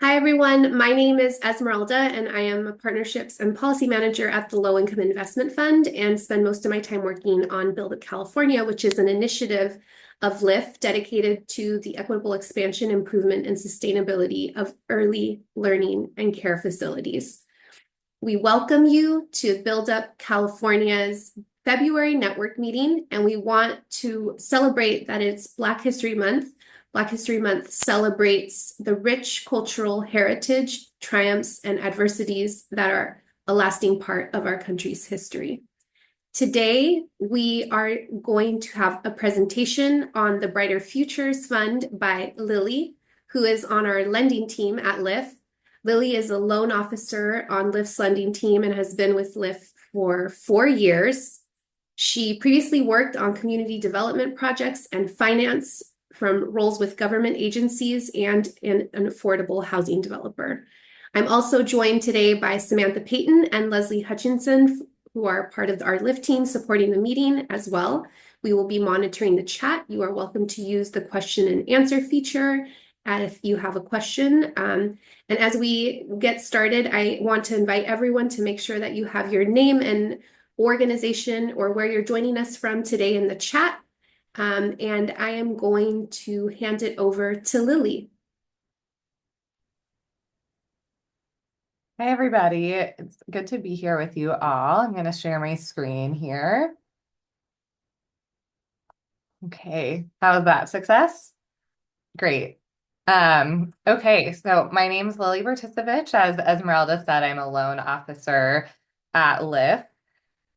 Hi, everyone. My name is Esmeralda, and I am a partnerships and policy manager at the Low Income Investment Fund and spend most of my time working on Build Up California, which is an initiative of LIF dedicated to the equitable expansion, improvement, and sustainability of early learning and care facilities. We welcome you to Build Up California's February network meeting, and we want to celebrate that it's Black History Month. Black History Month celebrates the rich cultural heritage, triumphs, and adversities that are a lasting part of our country's history. Today, we are going to have a presentation on the Brighter Futures Fund by Lily, who is on our lending team at LIF. Lily is a loan officer on LIF's lending team and has been with LIF for 4 years. She previously worked on community development projects and finance from roles with government agencies and an affordable housing developer. I'm also joined today by Samantha Payton and Leslie Hutchinson, who are part of our LIF team supporting the meeting as well. We will be monitoring the chat. You are welcome to use the question and answer feature if you have a question. And as we get started, I want to invite everyone to make sure that you have your name and organization or where you're joining us from today in the chat. And I am going to hand it over to Lily. Hi, everybody. It's good to be here with you all. I'm going to share my screen here. Okay, how's that? Success? Great. Okay, so my name's Lily Berticevich. As Esmeralda said, I'm a loan officer at LIF,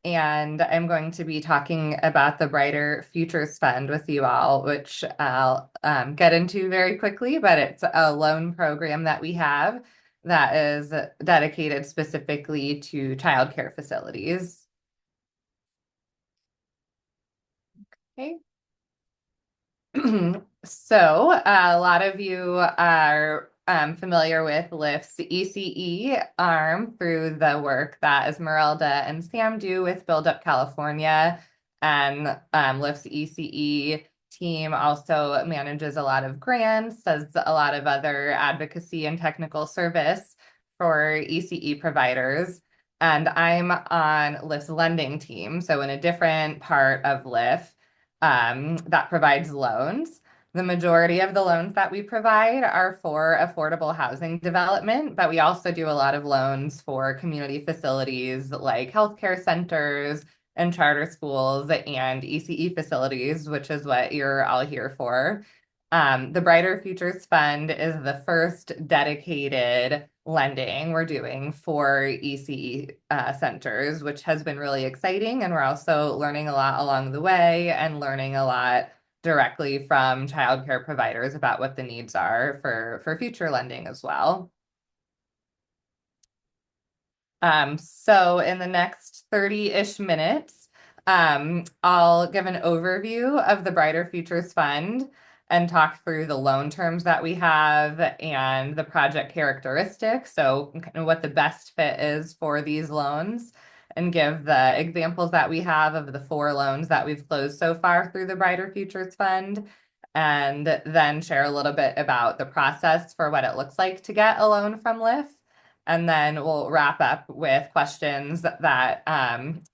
and I'm going to be talking about the Brighter Futures Fund with you all, which I'll get into very quickly, but it's a loan program that we have that is dedicated specifically to childcare facilities. Okay. So a lot of you are familiar with LIF's ECE arm through the work that Esmeralda and Sam do with Build Up California. And LIF's ECE team also manages a lot of grants, does a lot of other advocacy and technical service for ECE providers. And I'm on LIF's lending team, so in a different part of LIF that provides loans. The majority of the loans that we provide are for affordable housing development, but we also do a lot of loans for community facilities like healthcare centers and charter schools and ECE facilities, which is what you're all here for. The Brighter Futures Fund is the first dedicated lending we're doing for ECE centers, which has been really exciting. And we're also learning a lot along the way and learning a lot directly from childcare providers about what the needs are for future lending as well. So in the next 30-ish minutes, I'll give an overview of the Brighter Futures Fund and talk through the loan terms that we have and the project characteristics, so kind of what the best fit is for these loans, and give the examples that we have of the 4 loans that we've closed so far through the Brighter Futures Fund, and then share a little bit about the process for what it looks like to get a loan from LIF. And then we'll wrap up with questions that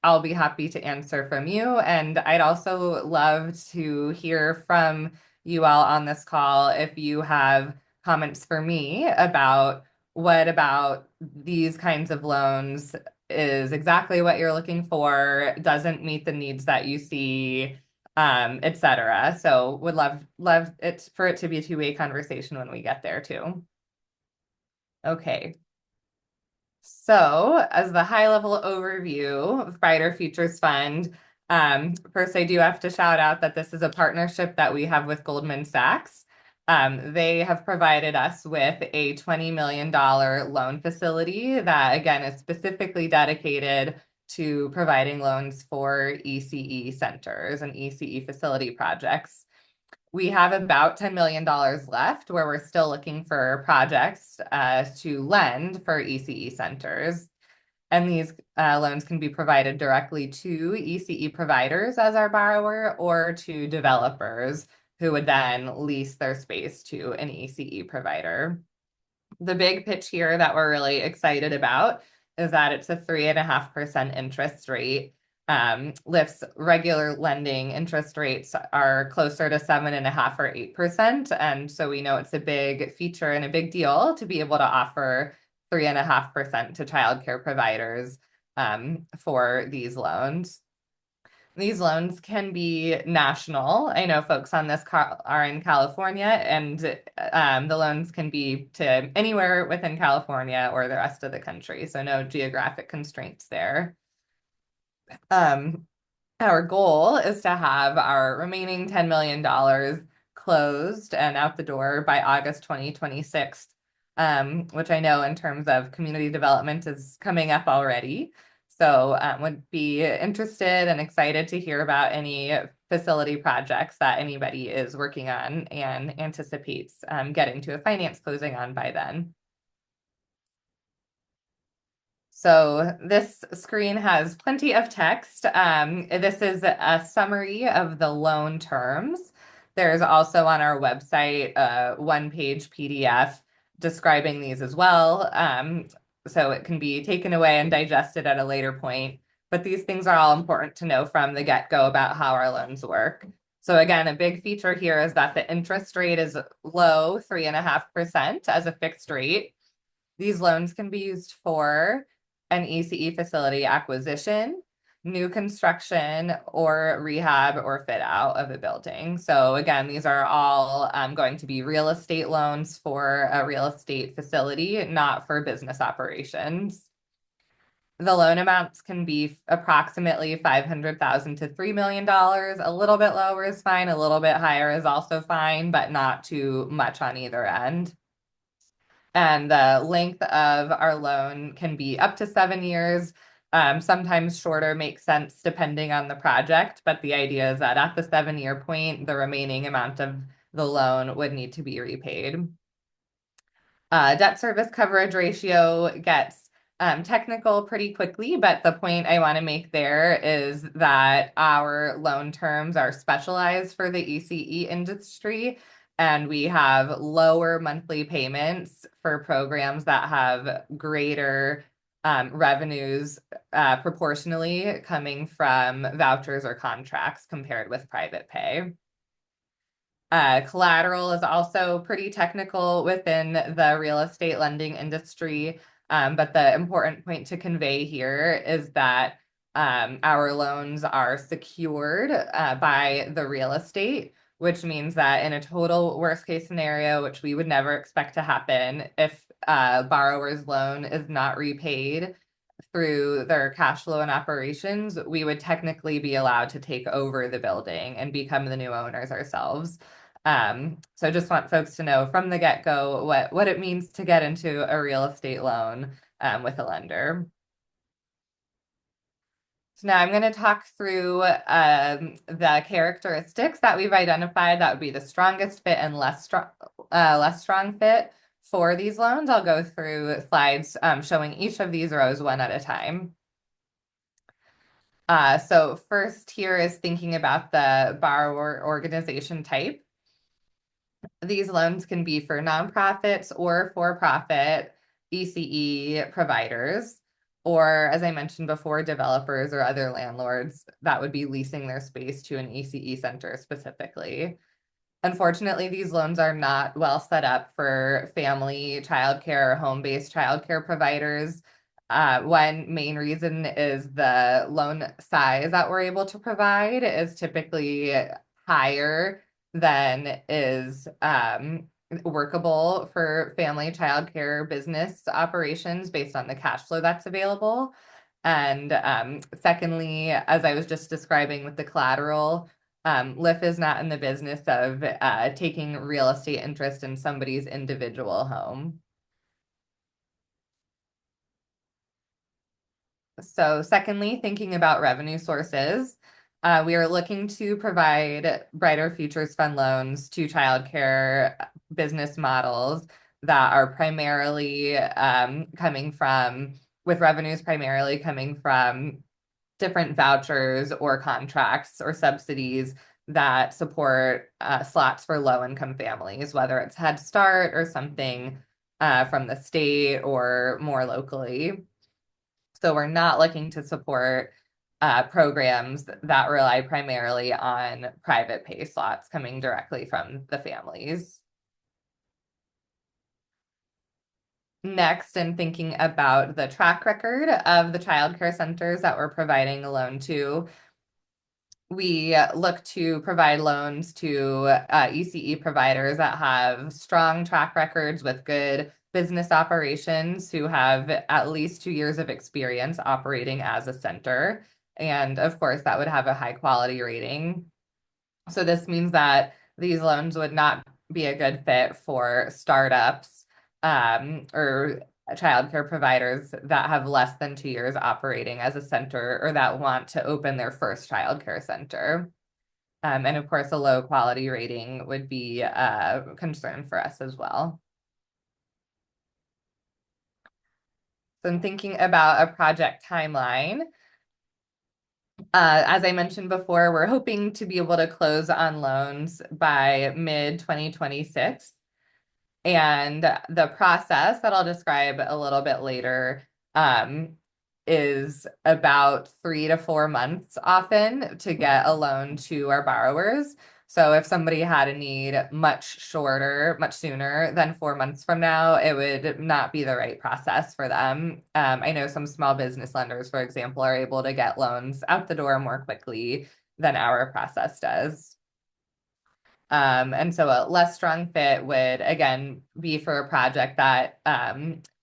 I'll be happy to answer from you. And I'd also love to hear from you all on this call if you have comments for me about what about these kinds of loans is exactly what you're looking for, doesn't meet the needs that you see, etc. So would love it for it to be a two-way conversation when we get there too. Okay. So, as the high-level overview of Brighter Futures Fund, first I do have to shout out that this is a partnership that we have with Goldman Sachs. They have provided us with a $20 million loan facility that, again, is specifically dedicated to providing loans for ECE centers and ECE facility projects. We have about $10 million left where we're still looking for projects to lend for ECE centers. And these loans can be provided directly to ECE providers as our borrower or to developers who would then lease their space to an ECE provider. The big pitch here that we're really excited about is that it's a 3.5% interest rate. Lyft's regular lending interest rates are closer to 7.5 or 8%. And so we know it's a big feature and a big deal to be able to offer 3.5% to childcare providers for these loans. These loans can be national. I know folks on this are in California, and the loans can be to anywhere within California or the rest of the country. So no geographic constraints there. Um, our goal is to have our remaining $10 million closed and out the door by August 2026, which I know in terms of community development is coming up already. So would be interested and excited to hear about any facility projects that anybody is working on and anticipates getting to a finance closing on by then. So this screen has plenty of text. This is a summary of the loan terms. There's also on our website a one-page PDF describing these as well. So it can be taken away and digested at a later point. But these things are all important to know from the get-go about how our loans work. So again, a big feature here is that the interest rate is low, 3.5% as a fixed rate. These loans can be used for an ECE facility acquisition, new construction, or rehab or fit out of a building. So again, these are all going to be real estate loans for a real estate facility, not for business operations. The loan amounts can be approximately $500,000 to $3 million. A little bit lower is fine, a little bit higher is also fine, but not too much on either end. And the length of our loan can be up to 7 years. Sometimes shorter makes sense depending on the project, but the idea is that at the 7-year point, the remaining amount of the loan would need to be repaid. Debt service coverage ratio gets technical pretty quickly, but the point I want to make there is that our loan terms are specialized for the ECE industry, and we have lower monthly payments for programs that have greater revenues proportionally coming from vouchers or contracts compared with private pay. Collateral is also pretty technical within the real estate lending industry, but the important point to convey here is that our loans are secured by the real estate, which means that in a total worst case scenario, which we would never expect to happen, if a borrower's loan is not repaid through their cash flow and operations, we would technically be allowed to take over the building and become the new owners ourselves. So I just want folks to know from the get-go what it means to get into a real estate loan with a lender. So now I'm going to talk through the characteristics that we've identified that would be the strongest fit and less strong fit for these loans. I'll go through slides showing each of these rows one at a time. So first here is thinking about the borrower organization type. These loans can be for nonprofits or for-profit ECE providers, or as I mentioned before, developers or other landlords that would be leasing their space to an ECE center specifically. Unfortunately, these loans are not well set up for family childcare or home-based childcare providers. One main reason is the loan size that we're able to provide is typically higher than is workable for family childcare business operations based on the cash flow that's available. And secondly, as I was just describing with the collateral, Lyft is not in the business of taking real estate interest in somebody's individual home. So secondly, thinking about revenue sources, we are looking to provide Brighter Futures Fund loans to childcare business models that are primarily with revenues primarily coming from different vouchers or contracts or subsidies that support slots for low-income families, whether it's Head Start or something from the state or more locally. So we're not looking to support programs that rely primarily on private pay slots coming directly from the families. Next, in thinking about the track record of the childcare centers that we're providing a loan to, we look to provide loans to ECE providers that have strong track records with good business operations, who have at least 2 years of experience operating as a center. And of course, that would have a high quality rating. So this means that these loans would not be a good fit for startups or childcare providers that have less than 2 years operating as a center or that want to open their first childcare center. And of course, a low quality rating would be a concern for us as well. So I'm thinking about a project timeline. As I mentioned before, we're hoping to be able to close on loans by mid-2026. And the process that I'll describe a little bit later is about 3 to 4 months often to get a loan to our borrowers. So if somebody had a need much shorter, much sooner than 4 months from now, it would not be the right process for them. I know some small business lenders, for example, are able to get loans out the door more quickly than our process does. And so a less strong fit would again be for a project that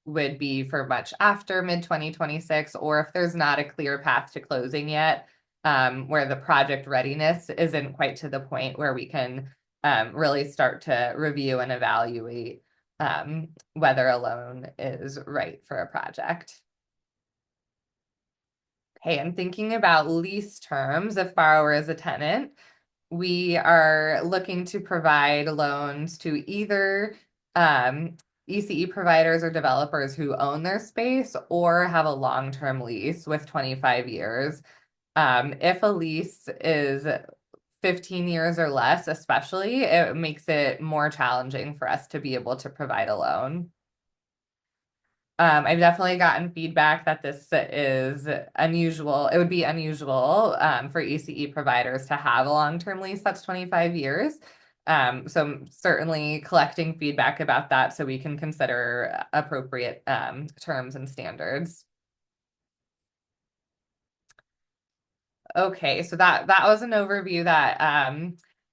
would be for much after mid-2026, or if there's not a clear path to closing yet, where the project readiness isn't quite to the point where we can really start to review and evaluate whether a loan is right for a project. Okay, and thinking about lease terms, if borrower is a tenant, we are looking to provide loans to either ECE providers or developers who own their space or have a long-term lease with 25 years. If a lease is 15 years or less, especially, it makes it more challenging for us to be able to provide a loan. I've definitely gotten feedback that this is unusual. It would be unusual for ECE providers to have a long-term lease that's 25 years. So I'm certainly collecting feedback about that so we can consider appropriate terms and standards. Okay, so that was an overview that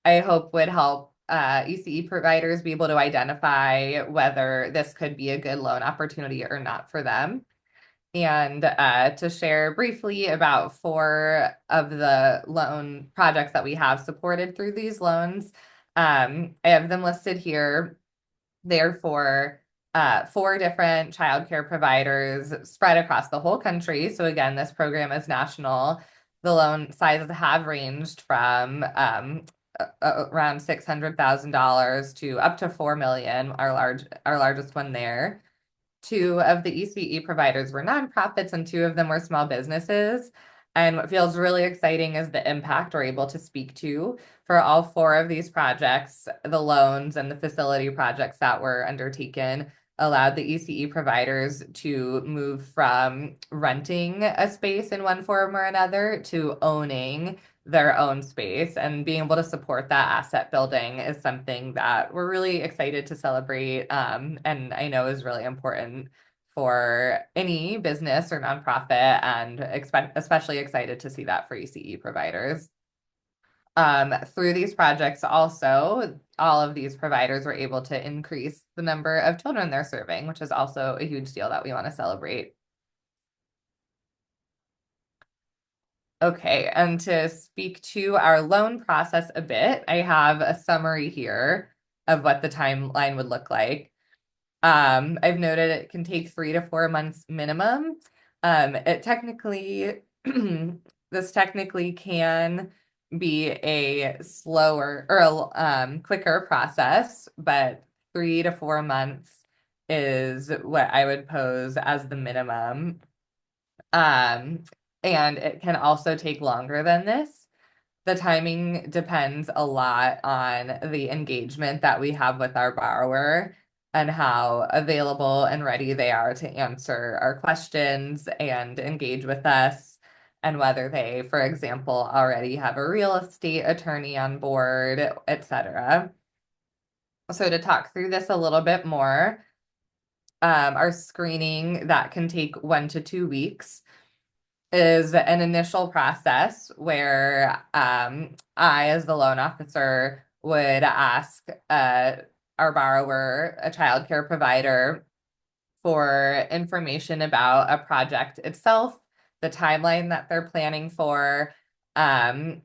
I hope would help ECE providers be able to identify whether this could be a good loan opportunity or not for them. And to share briefly about 4 of the loan projects that we have supported through these loans. I have them listed here. They're for 4 different childcare providers spread across the whole country. So again, this program is national. The loan sizes have ranged from around $600,000 to up to 4 million, our largest one there. 2 of the ECE providers were nonprofits and 2 of them were small businesses. And what feels really exciting is the impact we're able to speak to for all 4 of these projects. The loans and the facility projects that were undertaken allowed the ECE providers to move from renting a space in one form or another to owning their own space, and being able to support that asset building is something that we're really excited to celebrate, and I know is really important for any business or nonprofit, and especially excited to see that for ECE providers. Through these projects also, all of these providers were able to increase the number of children they're serving, which is also a huge deal that we want to celebrate. Okay, and to speak to our loan process a bit, I have a summary here of what the timeline would look like. I've noted it can take 3 to 4 months minimum. It technically, this technically can be a slower or a quicker process, but 3 to 4 months is what I would pose as the minimum. Um, and it can also take longer than this. The timing depends a lot on the engagement that we have with our borrower. and how available and ready they are to answer our questions and engage with us, and whether they, for example, already have a real estate attorney on board, etc. So to talk through this a little bit more, our screening that can take 1 to 2 weeks is an initial process where I, as the loan officer, would ask our borrower, a child care provider, for information about a project itself, the timeline that they're planning for, um,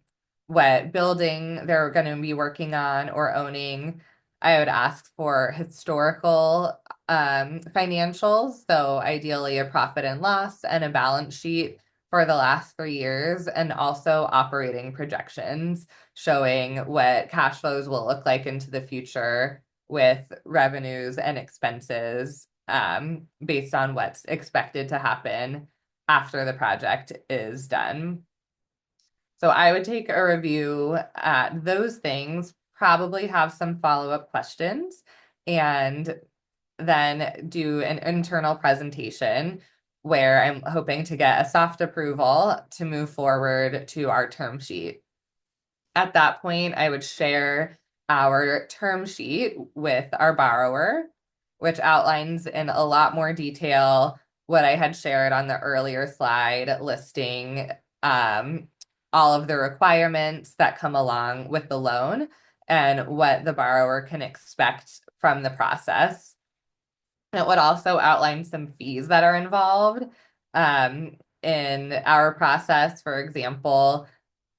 what building they're going to be working on or owning. I would ask for historical financials, so ideally a profit and loss and a balance sheet for the last 3 years, and also operating projections showing what cash flows will look like into the future with revenues and expenses based on what's expected to happen after the project is done. So I would take a review at those things, probably have some follow-up questions, and then do an internal presentation where I'm hoping to get a soft approval to move forward to our term sheet. At that point, I would share our term sheet with our borrower, which outlines in a lot more detail what I had shared on the earlier slide, listing all of the requirements that come along with the loan and what the borrower can expect from the process. It would also outline some fees that are involved in our process. For example,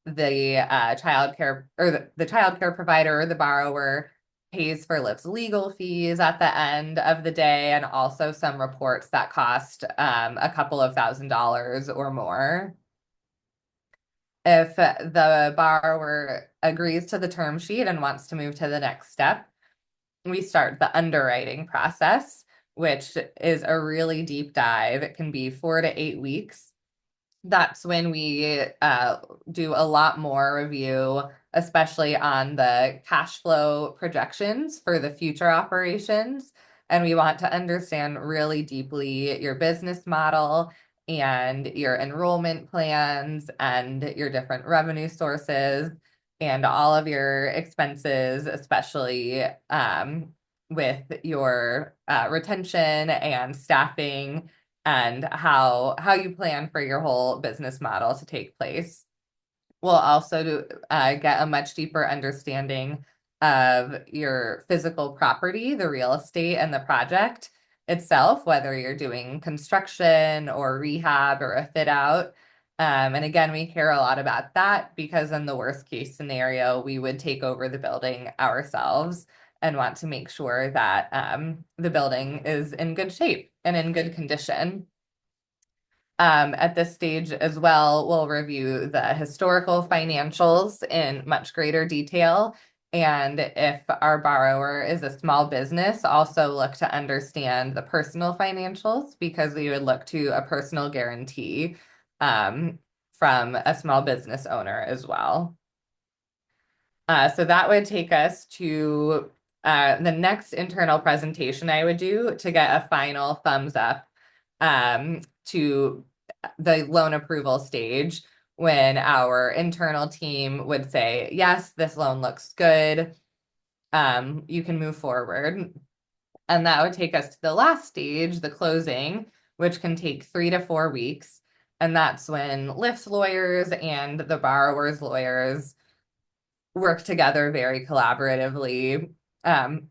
the child care or the child care provider or the borrower pays for Lyft's legal fees at the end of the day, and also some reports that cost a couple of $1,000s or more. If the borrower agrees to the term sheet and wants to move to the next step, we start the underwriting process, which is a really deep dive. It can be 4 to 8 weeks. That's when we do a lot more review, especially on the cash flow projections for the future operations. And we want to understand really deeply your business model and your enrollment plans and your different revenue sources and all of your expenses, especially with your retention and staffing, and how you plan for your whole business model to take place. We'll also get a much deeper understanding of your physical property, the real estate, and the project itself, whether you're doing construction or rehab or a fit out. And again, we care a lot about that because in the worst case scenario, we would take over the building ourselves and want to make sure that the building is in good shape and in good condition. At this stage as well, we'll review the historical financials in much greater detail. And if our borrower is a small business, also look to understand the personal financials, because we would look to a personal guarantee from a small business owner as well. So that would take us to the next internal presentation I would do to get a final thumbs up to the loan approval stage, when our internal team would say, yes, this loan looks good. You can move forward. And that would take us to the last stage, the closing, which can take 3 to 4 weeks. And that's when Lyft's lawyers and the borrower's lawyers work together very collaboratively,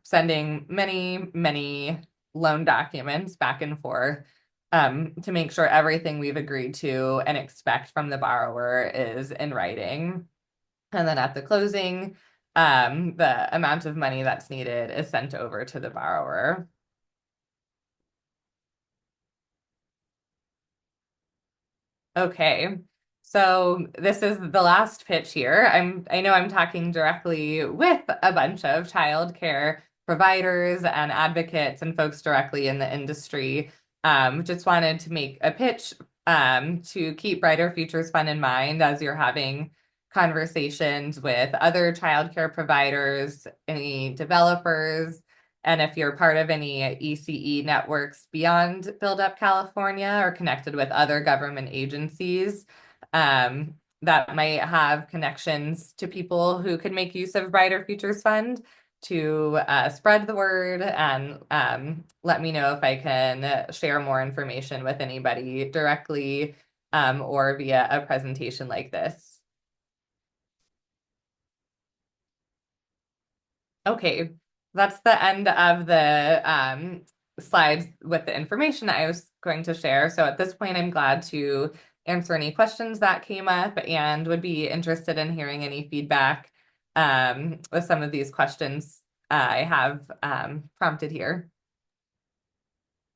sending many loan documents back and forth to make sure everything we've agreed to and expect from the borrower is in writing. And then at the closing, the amount of money that's needed is sent over to the borrower. Okay, so this is the last pitch here. I know I'm talking directly with a bunch of childcare providers and advocates and folks directly in the industry. Just wanted to make a pitch to keep Brighter Futures Fund in mind as you're having conversations with other childcare providers, any developers, And if you're part of any ECE networks beyond Build Up California or connected with other government agencies, that might have connections to people who could make use of Brighter Futures Fund to spread the word and let me know if I can share more information with anybody directly or via a presentation like this. Okay, that's the end of the slides with the information I was going to share. So at this point, I'm glad to answer any questions that came up and would be interested in hearing any feedback with some of these questions I have prompted here.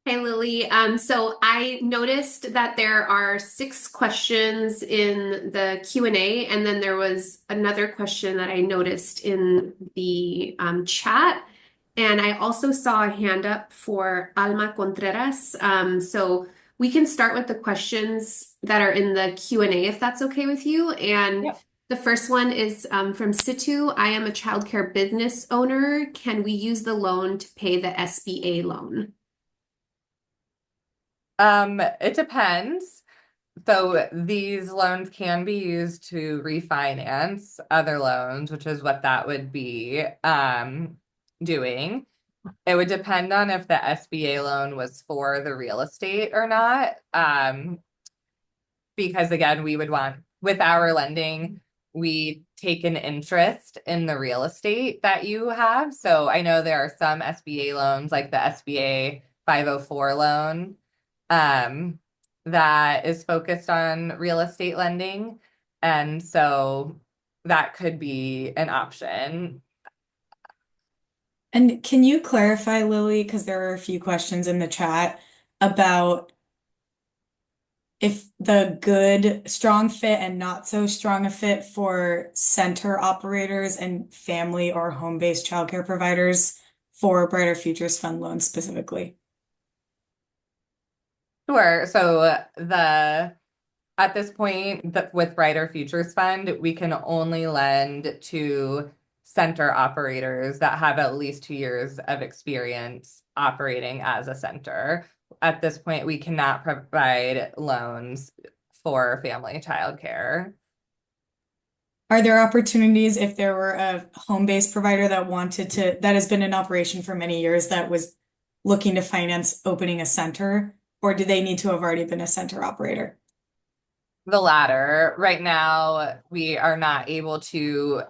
Hey Lily, so I noticed that there are 6 questions in the Q&A, and then there was another question that I noticed in the chat. And I also saw a hand up for Alma Contreras. So we can start with the questions that are in the Q&A if that's okay with you. And Yep. the first one is from Situ. I am a childcare business owner. Can we use the loan to pay the SBA loan? It depends. So these loans can be used to refinance other loans, which is what that would be doing. It would depend on if the SBA loan was for the real estate or not. Because again, we would want, with our lending, we take an interest in the real estate that you have. So I know there are some SBA loans, like the SBA 504 loan, that is focused on real estate lending. And so that could be an option. And can you clarify, Lily, because there are a few questions in the chat about if the good, strong fit and not so strong a fit for center operators and family or home-based childcare providers for Brighter Futures Fund loans specifically? Sure. So the at this point, with Brighter Futures Fund, we can only lend to center operators that have at least 2 years of experience operating as a center. At this point, we cannot provide loans for family childcare. Are there opportunities if there were a home-based provider that that has been in operation for many years that was looking to finance opening a center, or do they need to have already been a center operator? The latter. Right now, we are not able to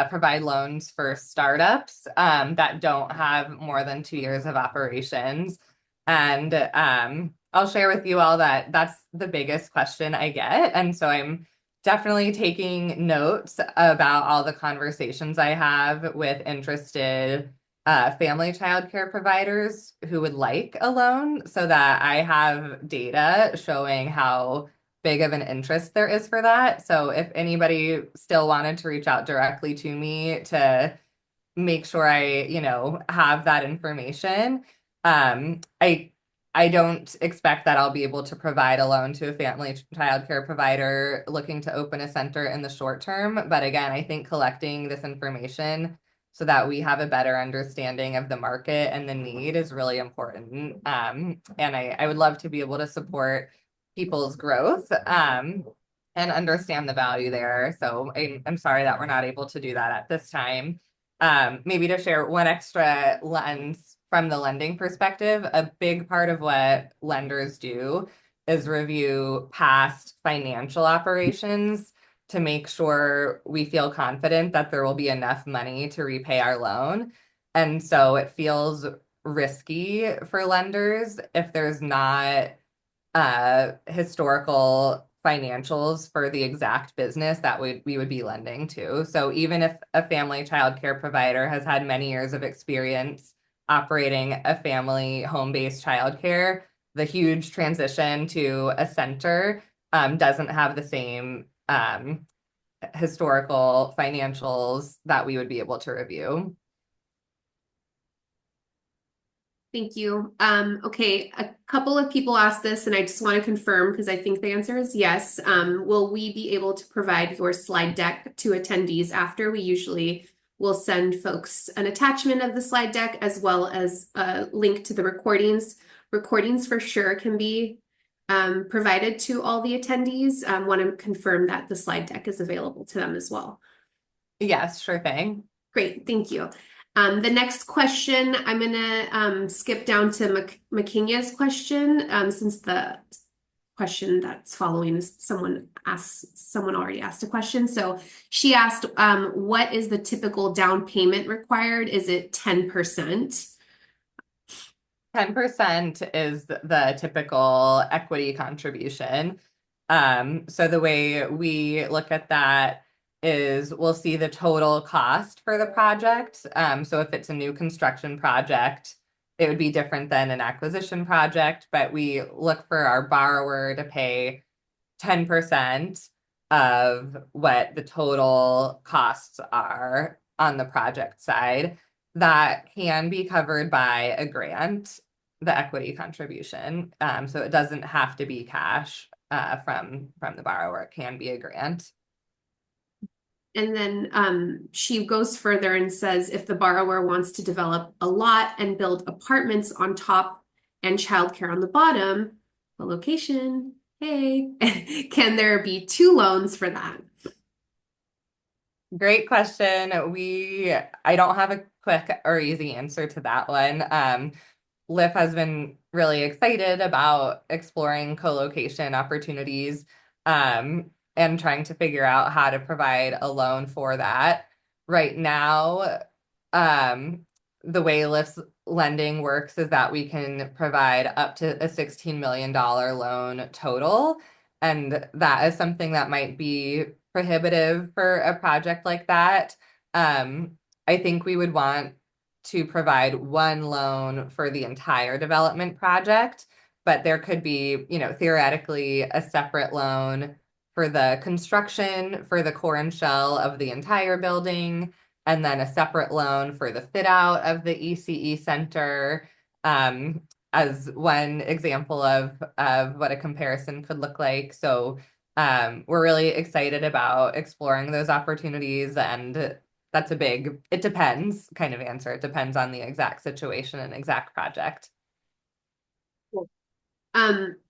provide loans for startups that don't have more than 2 years of operations. And I'll share with you all that that's the biggest question I get. And so I'm definitely taking notes about all the conversations I have with interested family childcare providers who would like a loan so that I have data showing how big of an interest there is for that. So if anybody still wanted to reach out directly to me to make sure I have that information, I don't expect that I'll be able to provide a loan to a family childcare provider looking to open a center in the short term. But again, I think collecting this information so that we have a better understanding of the market and the need is really important. And I would love to be able to support people's growth and understand the value there. So I'm sorry that we're not able to do that at this time. Maybe to share one extra lens from the lending perspective, a big part of what lenders do is review past financial operations to make sure we feel confident that there will be enough money to repay our loan. And so it feels risky for lenders if there's not historical financials for the exact business that we would be lending to. So even if a family childcare provider has had many years of experience operating a family home-based childcare, the huge transition to a center doesn't have the same historical financials that we would be able to review. Thank you. Okay, a couple of people asked this, and I just want to confirm because I think the answer is yes. Will we be able to provide your slide deck to attendees after? We usually We'll send folks an attachment of the slide deck as well as a link to the recordings. Recordings for sure can be provided to all the attendees. Want to confirm that the slide deck is available to them as well. Yes, sure thing. Great, thank you. The next question, I'm gonna skip down to McKenya's question, since the question that's following is someone already asked a question. So she asked, what is the typical down payment required? Is it 10%? 10% is the typical equity contribution. So the way we look at that is we'll see the total cost for the project. So if it's a new construction project, it would be different than an acquisition project, but we look for our borrower to pay 10% of what the total costs are on the project side. That can be covered by a grant, the equity contribution. So it doesn't have to be cash from the borrower. It can be a grant. And then she goes further and says if the borrower wants to develop a lot and build apartments on top and childcare on the bottom, the location, hey, can there be two loans for that? Great question. I don't have a quick or easy answer to that one. LIF has been really excited about exploring co-location opportunities and trying to figure out how to provide a loan for that. Right now, the way LIF's lending works is that we can provide up to a $16 million loan total. And that is something that might be prohibitive for a project like that. I think we would want to provide one loan for the entire development project, but there could be, theoretically a separate loan for the construction, for the core and shell of the entire building, and then a separate loan for the fit out of the ECE center, as one example of what a comparison could look like. So we're really excited about exploring those opportunities, and that's a big, it depends kind of answer. It depends on the exact situation and exact project. Cool.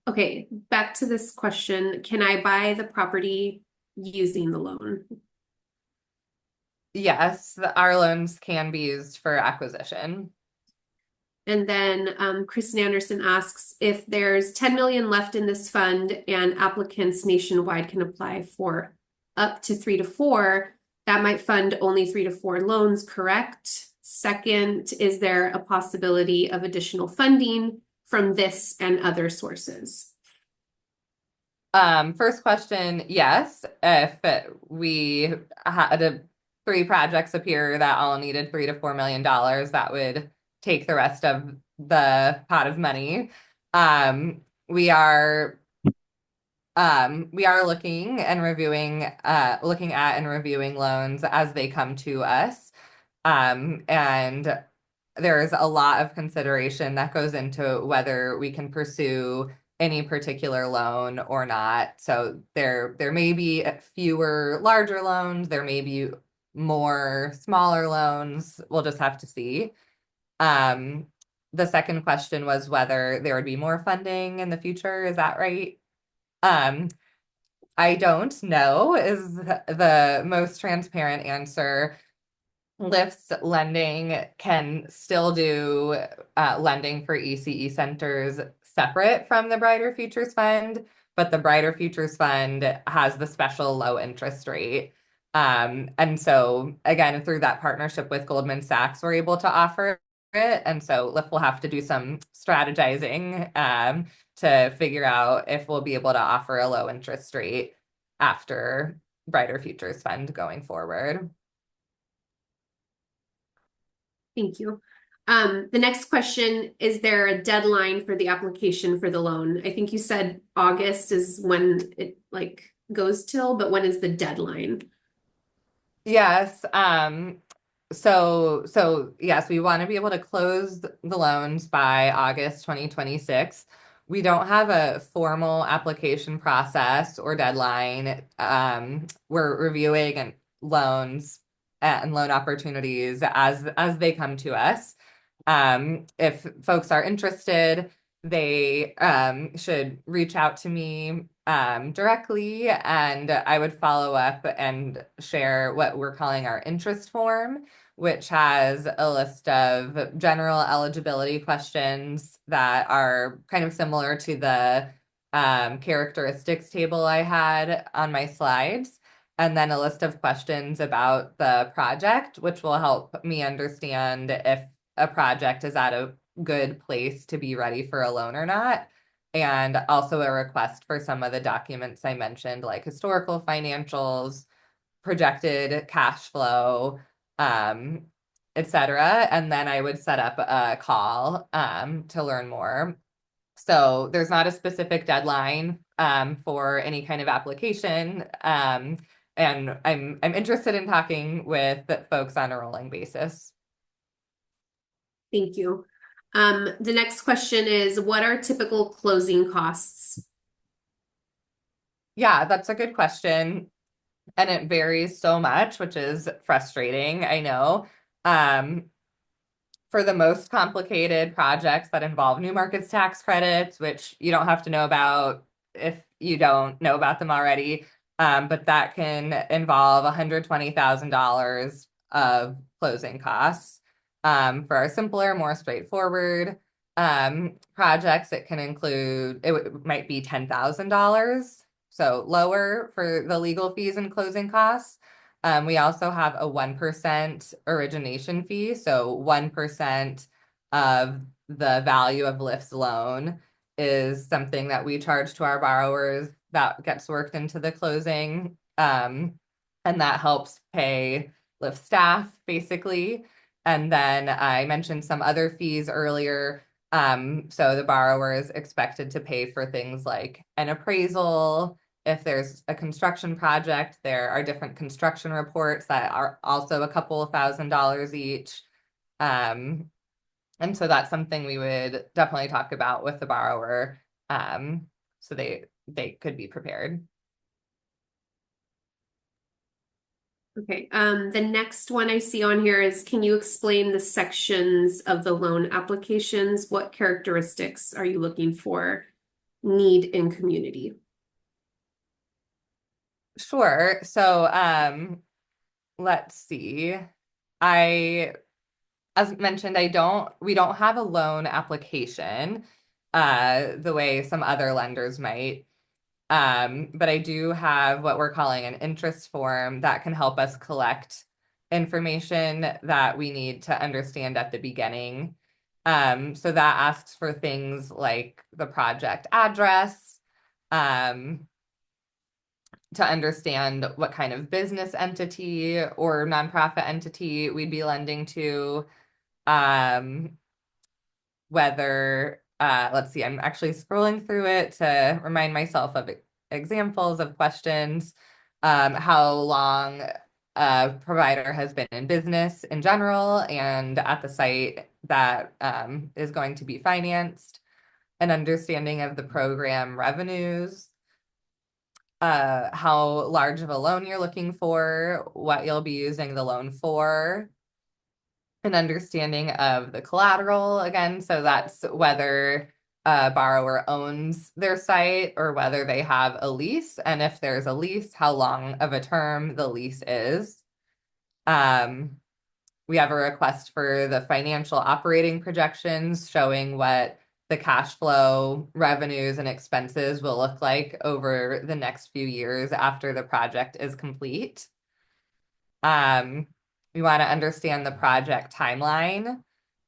Okay, back to this question. Can I buy the property using the loan? Yes, our loans can be used for acquisition. And then Kristen Anderson asks if there's 10 million left in this fund and applicants nationwide can apply for up to 3 to 4, that might fund only 3 to 4 loans, correct? Second, is there a possibility of additional funding from this and other sources? First question, yes. If we had 3 projects appear that all needed $3 to $4 million, that would take the rest of the pot of money. We are looking and looking at and reviewing loans as they come to us. And there's a lot of consideration that goes into whether we can pursue any particular loan or not. So there may be fewer larger loans, there may be more smaller loans. We'll just have to see. The second question was whether there would be more funding in the future. Is that right? I don't know is the most transparent answer. LIFT's lending can still do lending for ECE centers separate from the Brighter Futures Fund, but the Brighter Futures Fund has the special low interest rate. And so again, through that partnership with Goldman Sachs, we're able to offer it. And so LIFT will have to do some strategizing to figure out if we'll be able to offer a low interest rate after Brighter Futures Fund going forward. Thank you. The next question, is there a deadline for the application for the loan? I think you said August is when it goes till, but when is the deadline? Yes. So yes, we want to be able to close the loans by August 2026. We don't have a formal application process or deadline. We're reviewing loans and loan opportunities as they come to us. If folks are interested, they should reach out to me directly, and I would follow up and share what we're calling our interest form, which has a list of general eligibility questions that are kind of similar to the characteristics table I had on my slides, and then a list of questions about the project, which will help me understand if a project is at a good place to be ready for a loan or not. And also a request for some of the documents I mentioned, like historical financials, projected cash flow, um, etc. And then I would set up a call to learn more. So there's not a specific deadline for any kind of application. And I'm interested in talking with folks on a rolling basis. Thank you. The next question is, what are typical closing costs? Yeah, that's a good question. And it varies so much, which is frustrating, I know. Um, for the most complicated projects that involve new markets tax credits, which you don't have to know about if you don't know about them already, but that can involve $120,000 of closing costs. For our simpler, more straightforward projects, it can include, might be $10,000, so lower for the legal fees and closing costs. We also have a 1% origination fee. So 1% of the value of Lyft's loan is something that we charge to our borrowers that gets worked into the closing. And that helps pay Lyft staff, basically. And then I mentioned some other fees earlier. So the borrower is expected to pay for things like an appraisal. If there's a construction project, there are different construction reports that are also a couple of $1,000s each. Um, and so that's something we would definitely talk about with the borrower, so they could be prepared. Okay, the next one I see on here is, can you explain the sections of the loan applications? What characteristics are you looking for? Need in community. Sure. So let's see. I, as mentioned, we don't have a loan application the way some other lenders might. But I do have what we're calling an interest form that can help us collect information that we need to understand at the beginning. So that asks for things like the project address, um, to understand what kind of business entity or nonprofit entity we'd be lending to, um, whether, let's see, I'm actually scrolling through it to remind myself of examples of questions, how long a provider has been in business in general and at the site that is going to be financed, an understanding of the program revenues, how large of a loan you're looking for, what you'll be using the loan for, an understanding of the collateral again. So that's whether a borrower owns their site or whether they have a lease. And if there's a lease, how long of a term the lease is. We have a request for the financial operating projections showing what the cash flow, revenues, and expenses will look like over the next few years after the project is complete. We want to understand the project timeline.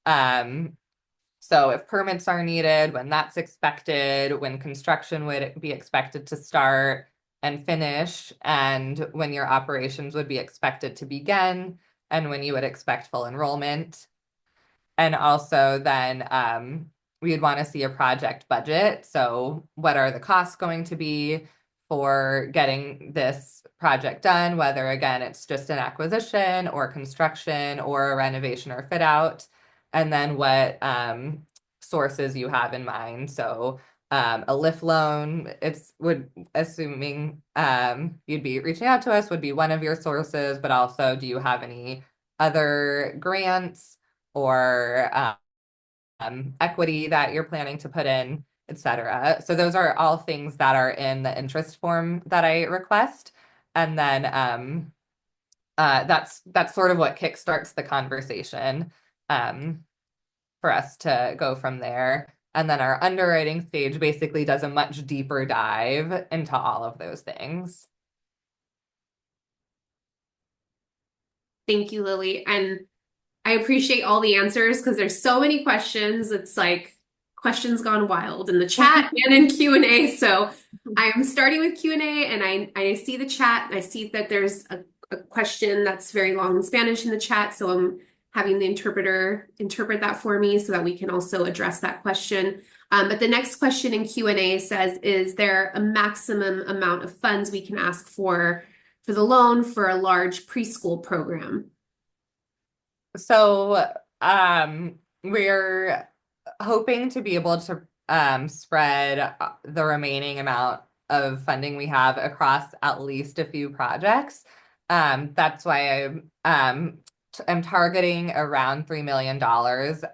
So if permits are needed, when that's expected, when construction would be expected to start and finish, and when your operations would be expected to begin, and when you would expect full enrollment. And also then we would want to see a project budget. So what are the costs going to be for getting this project done, whether again, it's just an acquisition or construction or a renovation or fit out, and then what sources you have in mind. So A lift loan, it's would assuming you'd be reaching out to us would be one of your sources, but also do you have any other grants or equity that you're planning to put in, etc. So those are all things that are in the interest form that I request. And then that's sort of what kickstarts the conversation um, for us to go from there. And then our underwriting stage basically does a much deeper dive into all of those things. Thank you, Lily. And I appreciate all the answers because there's so many questions. It's like questions gone wild in the chat and in Q&A. So I am starting with Q&A and I see the chat and I see that there's a question that's very long in Spanish in the chat. So I'm having the interpreter interpret that for me so that we can also address that question. But the next question in Q&A says, is there a maximum amount of funds we can ask for the loan for a large preschool program? So we're hoping to be able to spread the remaining amount of funding we have across at least a few projects. That's why I'm targeting around $3 million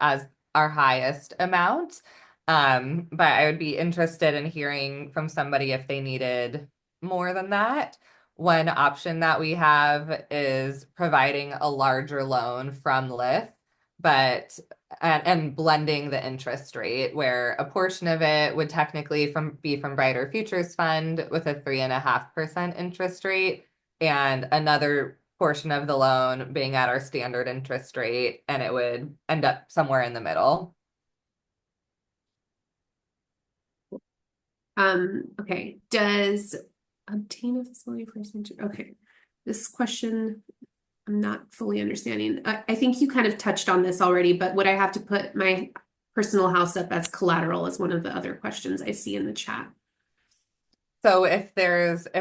as our highest amount. But I would be interested in hearing from somebody if they needed more than that. One option that we have is providing a larger loan from Lyft, but and blending the interest rate, where a portion of it would technically be from Brighter Futures Fund with a 3.5% interest rate, and another portion of the loan being at our standard interest rate, and it would end up somewhere in the middle. Okay. Does obtain a facility for center? Okay. This question I'm not fully understanding. I think you kind of touched on this already, but would I have to put my personal house up as collateral as one of the other questions I see in the chat? So if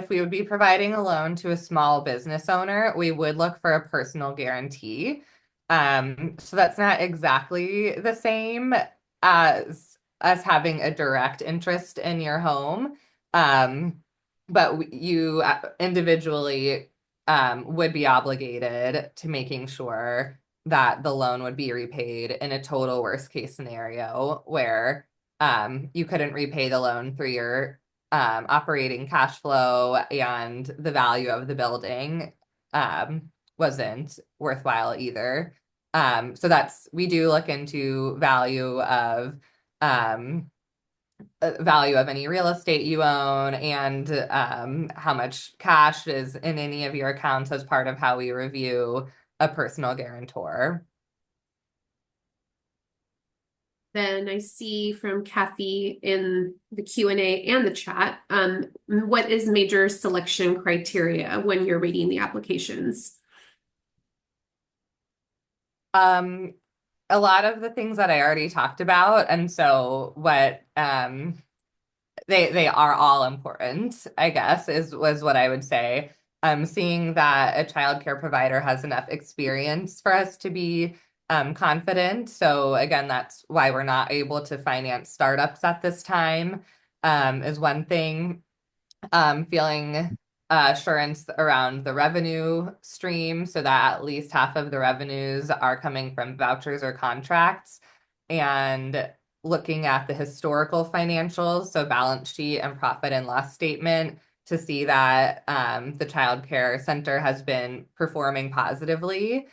we would be providing a loan to a small business owner, we would look for a personal guarantee. So that's not exactly the same as us having a direct interest in your home. But you individually would be obligated to making sure that the loan would be repaid in a total worst case scenario where you couldn't repay the loan through your operating cash flow and the value of the building wasn't worthwhile either. So we do look into value of any real estate you own and how much cash is in any of your accounts as part of how we review a personal guarantor. Then I see from Kathy in the Q&A and the chat, what is major selection criteria when you're reading the applications? A lot of the things that I already talked about, and so what they are all important, I guess, was what I would say. Seeing that a childcare provider has enough experience for us to be confident. So again, that's why we're not able to finance startups at this time, is one thing. Feeling assurance around the revenue stream so that at least half of the revenues are coming from vouchers or contracts, and looking at the historical financials, so balance sheet and profit and loss statement, to see that the child care center has been performing positively.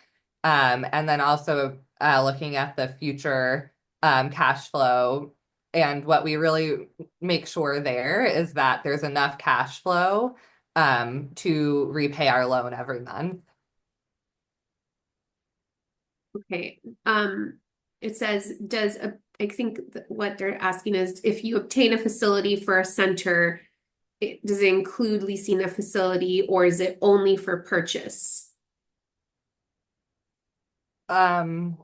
And then also looking at the future cash flow. And what we really make sure there is that there's enough cash flow to repay our loan every month. Okay. It says, I think what they're asking is if you obtain a facility for a center, does it include leasing a facility or is it only for purchase? So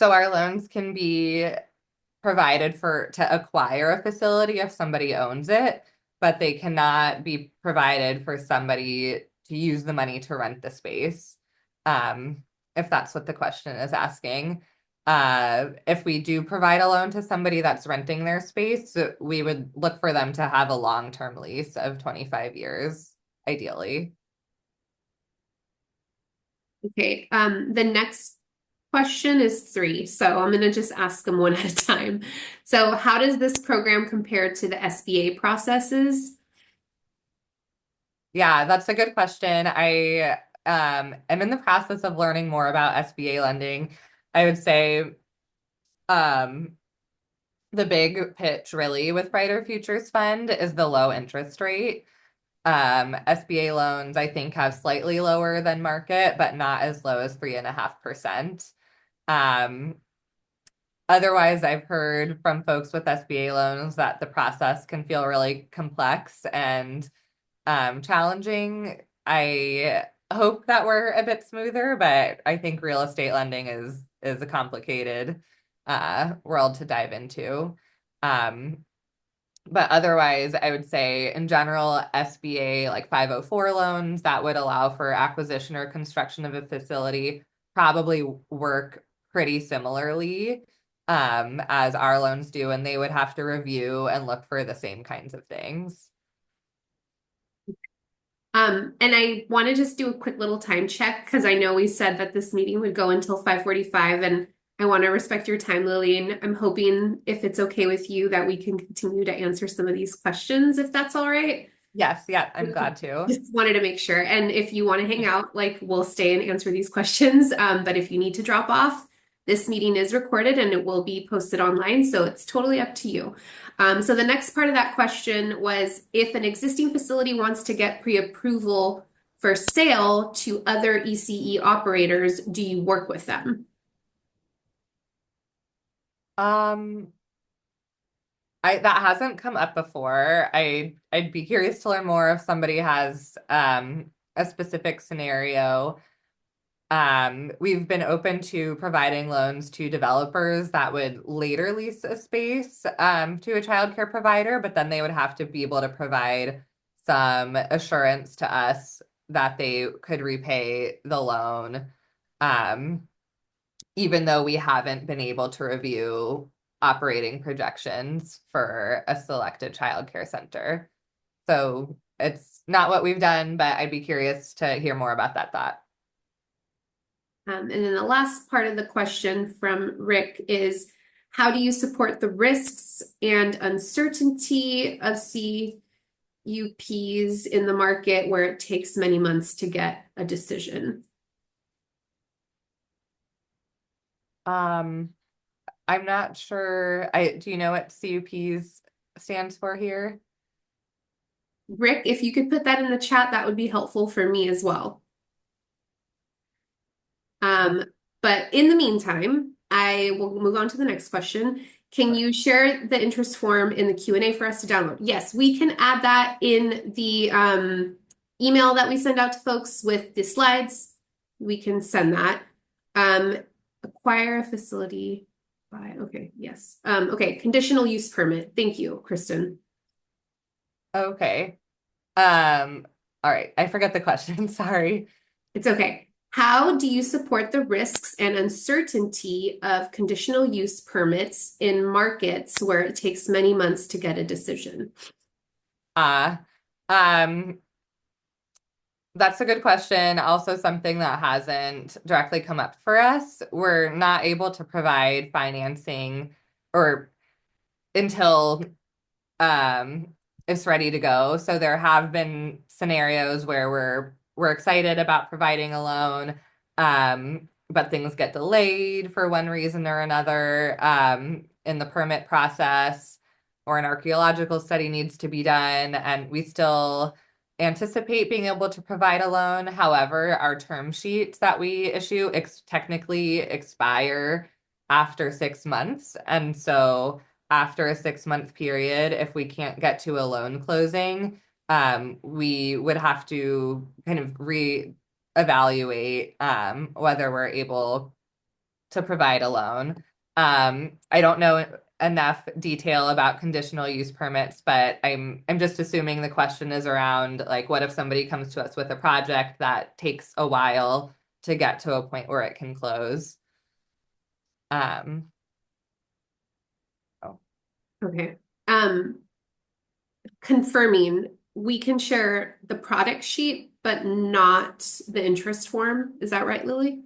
our loans can be provided to acquire a facility if somebody owns it, but they cannot be provided for somebody to use the money to rent the space. If that's what the question is asking. If we do provide a loan to somebody that's renting their space, we would look for them to have a long-term lease of 25 years, ideally. Okay, the next question is three, so I'm gonna just ask them one at a time. So how does this program compare to the SBA processes? Yeah, that's a good question. I am in the process of learning more about SBA lending. I would say um, the big pitch really with Brighter Futures Fund is the low interest rate. SBA loans, I think, have slightly lower than market, but not as low as 3.5%. Um, Otherwise, I've heard from folks with SBA loans that the process can feel really complex and challenging. I hope that we're a bit smoother, but I think real estate lending is a complicated world to dive into. Um, but otherwise, I would say in general, SBA like 504 loans that would allow for acquisition or construction of a facility probably work pretty similarly as our loans do, and they would have to review and look for the same kinds of things. And I want to just do a quick little time check because I know we said that this meeting would go until 5:45, and I want to respect your time, Lily, and I'm hoping if it's okay with you that we can continue to answer some of these questions if that's all right. Yes, yeah, I'm glad to. Just wanted to make sure. And if you want to hang out, like we'll stay and answer these questions. But if you need to drop off, this meeting is recorded and it will be posted online. So it's totally up to you. So the next part of that question was if an existing facility wants to get pre-approval for sale to other ECE operators, do you work with them? Um, that hasn't come up before. I'd be curious to learn more if somebody has a specific scenario. We've been open to providing loans to developers that would later lease a space to a childcare provider, but then they would have to be able to provide some assurance to us that they could repay the loan, um, even though we haven't been able to review operating projections for a selected childcare center. So it's not what we've done, but I'd be curious to hear more about that thought. And then the last part of the question from Rick is, how do you support the risks and uncertainty of CUPs in the market where it takes many months to get a decision? Um, I'm not sure. Do you know what CUPs stands for here? Rick, if you could put that in the chat, that would be helpful for me as well. Um, but in the meantime, I will move on to the next question. Can you share the interest form in the Q&A for us to download? Yes, we can add that in the email that we send out to folks with the slides. We can send that. Acquire a facility by, okay, yes. Okay, conditional use permit. Thank you, Kristen. Okay. All right. I forget the question. Sorry. It's okay. How do you support the risks and uncertainty of conditional use permits in markets where it takes many months to get a decision? Uh, um, that's a good question. Also, something that hasn't directly come up for us. We're not able to provide financing or until um, it's ready to go. So there have been scenarios where we're excited about providing a loan, but things get delayed for one reason or another in the permit process, or an archaeological study needs to be done, and we still anticipate being able to provide a loan. However, our term sheets that we issue technically expire after 6 months, and so after a 6 month period, if we can't get to a loan closing, we would have to kind of re-evaluate whether we're able to provide a loan. I don't know enough detail about conditional use permits, but I'm just assuming the question is around like, what if somebody comes to us with a project that takes a while to get to a point where it can close? Oh, Okay. Um, Confirming, we can share the product sheet, but not the interest form. Is that right, Lily?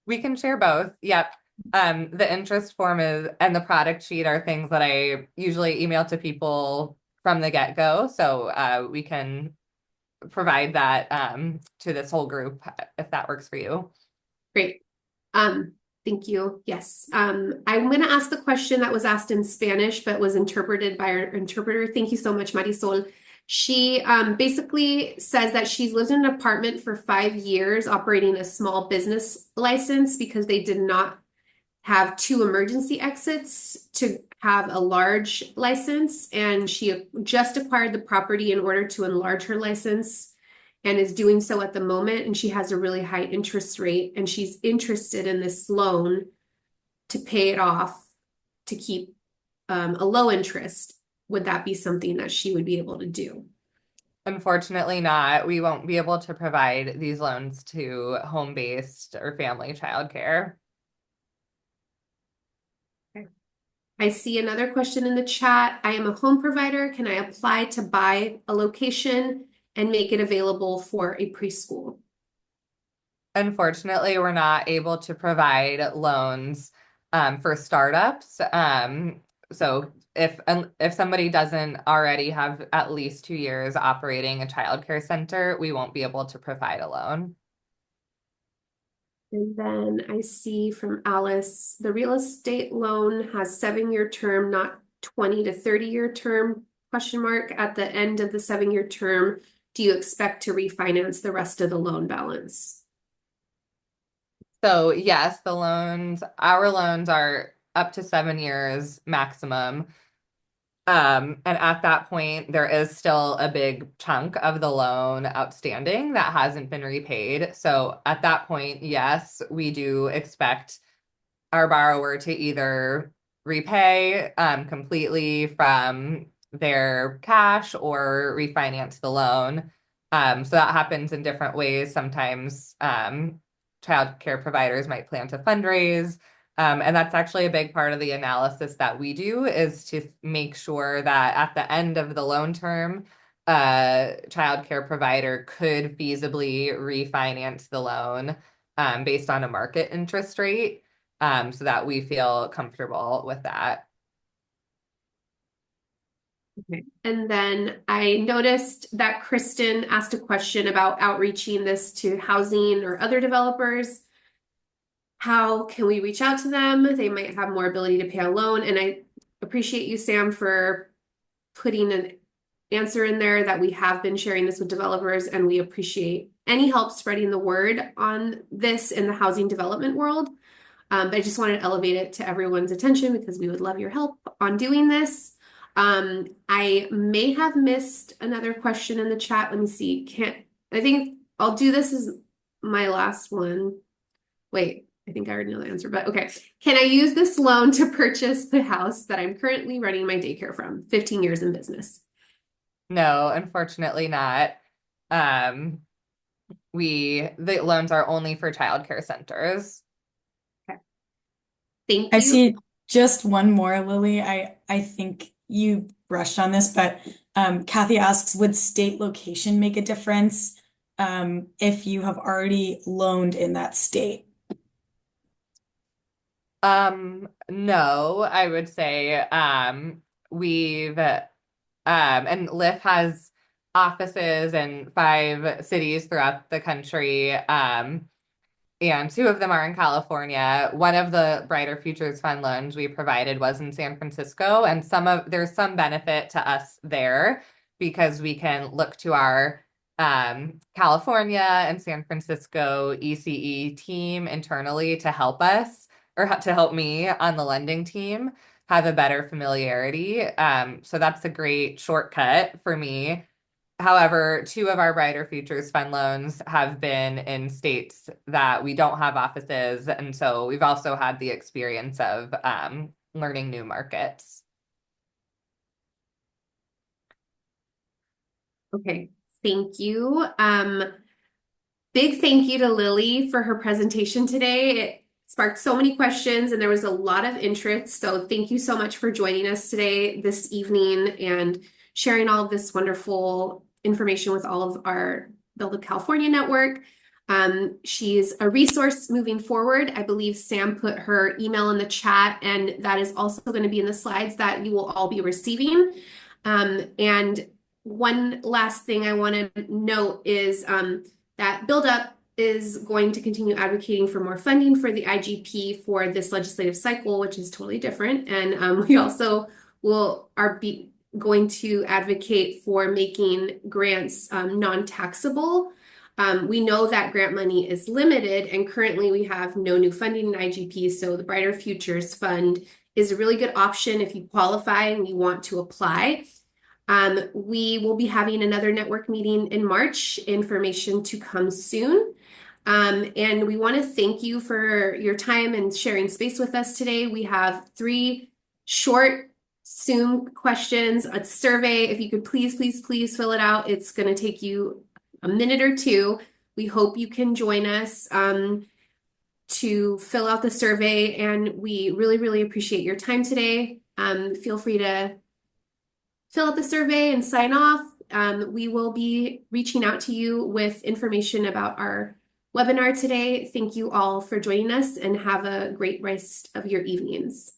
we can share both. Yep. The interest form is and the product sheet are things that I usually email to people from the get-go. So we can provide that to this whole group if that works for you. Great. Um, thank you. Yes. I'm going to ask the question that was asked in Spanish, but was interpreted by our interpreter. Thank you so much, Marisol. She basically says that she's lived in an apartment for 5 years, operating a small business license because they did not have two emergency exits to have a large license. And she just acquired the property in order to enlarge her license and is doing so at the moment. And she has a really high interest rate, and she's interested in this loan to pay it off to keep a low interest. Would that be something that she would be able to do? Unfortunately not. We won't be able to provide these loans to home-based or family childcare. Okay. I see another question in the chat. I am a home provider. Can I apply to buy a location and make it available for a preschool? Unfortunately, we're not able to provide loans for startups. So if somebody doesn't already have at least 2 years operating a childcare center, we won't be able to provide a loan. And then I see from Alice, the real estate loan has 7-year term, not 20 to 30-year term, question mark. At the end of the 7-year term, do you expect to refinance the rest of the loan balance? So yes, our loans are up to 7 years maximum. And at that point, there is still a big chunk of the loan outstanding that hasn't been repaid. So at that point, yes, we do expect our borrower to either repay completely from their cash or refinance the loan. So that happens in different ways. Sometimes child care providers might plan to fundraise. And that's actually a big part of the analysis that we do is to make sure that at the end of the loan term, a child care provider could feasibly refinance the loan based on a market interest rate so that we feel comfortable with that. Okay. And then I noticed that Kristen asked a question about outreaching this to housing or other developers. How can we reach out to them? They might have more ability to pay a loan. And I appreciate you, Sam, for putting an answer in there that we have been sharing this with developers, and we appreciate any help spreading the word on this in the housing development world. But I just wanted to elevate it to everyone's attention because we would love your help on doing this. I may have missed another question in the chat. Let me see. I think I'll do this as my last one. Wait, I think I already know the answer, but okay. Can I use this loan to purchase the house that I'm currently running my daycare from? 15 years in business. No, unfortunately not. Um, the loans are only for childcare centers. Okay. Thank I you. see just one more, Lily. I think you brushed on this, but Kathy asks, would state location make a difference if you have already loaned in that state? No, I would say and Lyft has offices in 5 cities throughout the country. And 2 of them are in California. One of the Brighter Futures Fund loans we provided was in San Francisco, and there's some benefit to us there because we can look to our California and San Francisco ECE team internally to help us or to help me on the lending team have a better familiarity. So that's a great shortcut for me. However, 2 of our Brighter Futures Fund loans have been in states that we don't have offices. And so we've also had the experience of learning new markets. Okay, thank you. Big thank you to Lily for her presentation today. sparked so many questions and there was a lot of interest. So thank you so much for joining us today, this evening, and sharing all of this wonderful information with all of our Build Up California network. She's a resource moving forward. I believe Sam put her email in the chat, and that is also going to be in the slides that you will all be receiving. And one last thing I want to note is that Build Up is going to continue advocating for more funding for the IGP for this legislative cycle, which is totally different. And we also are going to advocate for making grants non-taxable. We know that grant money is limited, and currently we have no new funding in IGP, so the Brighter Futures Fund is a really good option if you qualify and you want to apply. We will be having another network meeting in March, information to come soon. And we want to thank you for your time and sharing space with us today. We have 3 short Zoom questions, a survey. If you could please fill it out. It's going to take you a minute or 2. We hope you can join us to fill out the survey, and we really appreciate your time today. Feel free to fill out the survey and sign off. We will be reaching out to you with information about our webinar today. Thank you all for joining us, and have a great rest of your evenings.